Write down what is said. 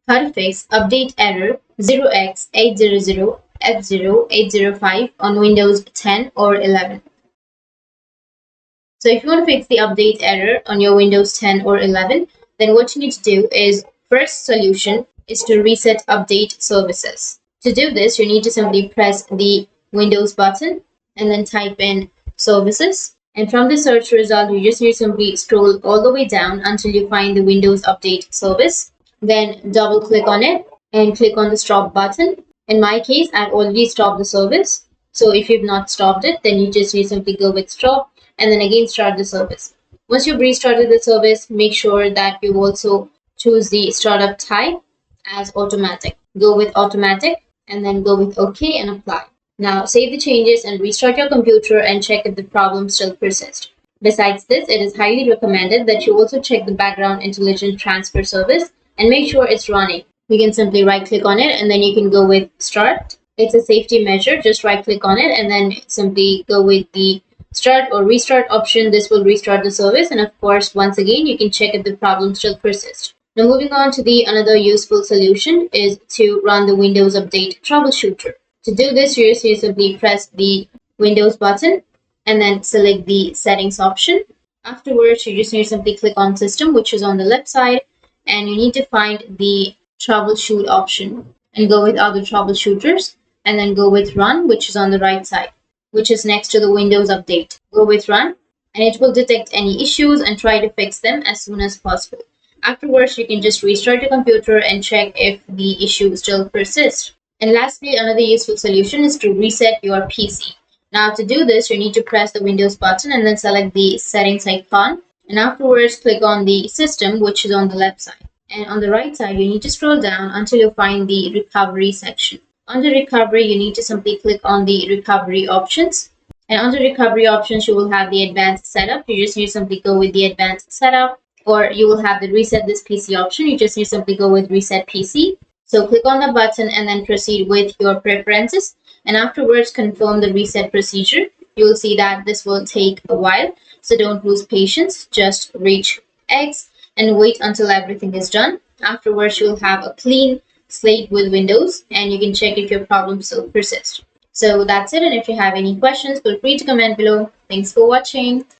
How to fix update error 0x800f0805 on Windows 10 or 11. So if you want to fix the update error on your Windows 10 or 11, then what you need to do is, first solution is to reset update services. To do this, you need to simply press the Windows button and then type in services. And from the search result, you just need to simply scroll all the way down until you find the Windows Update service. Then double click on it and click on the stop button. In my case, I've already stopped the service. So if you've not stopped it, then you just need to simply go with stop and then again start the service. Once you've restarted the service, make sure that you also choose the startup type as automatic. Go with automatic and then go with OK and apply. Now save the changes and restart your computer and check if the problem still persists. Besides this, it is highly recommended that you also check the background intelligent transfer service and make sure it's running. You can simply right click on it and then you can go with start. It's a safety measure. Just right click on it and then simply go with the start or restart option. This will restart the service, and of course, once again, you can check if the problem still persists. Now moving on to the another useful solution is to run the Windows Update Troubleshooter. To do this, you just simply press the Windows button and then select the settings option. Afterwards, you just need to simply click on system, which is on the left side, and you need to find the troubleshoot option and go with other troubleshooters and then go with run, which is on the right side, which is next to the Windows Update. Go with run and it will detect any issues and try to fix them as soon as possible. Afterwards, you can just restart your computer and check if the issue still persists. And lastly, another useful solution is to reset your PC. Now to do this, you need to press the Windows button and then select the settings icon. And afterwards, click on the system, which is on the left side. And on the right side, you need to scroll down until you find the recovery section. Under recovery, you need to simply click on the recovery options. And under recovery options, you will have the advanced setup. You just need to simply go with the advanced setup, or you will have the reset this PC option. You just need to simply go with reset PC. So click on the button and then proceed with your preferences. And afterwards, confirm the reset procedure. You will see that this will take a while. So don't lose patience. Just reach X and wait until everything is done. Afterwards, you'll have a clean slate with Windows and you can check if your problem still persists. So that's it. And if you have any questions, feel free to comment below. Thanks for watching.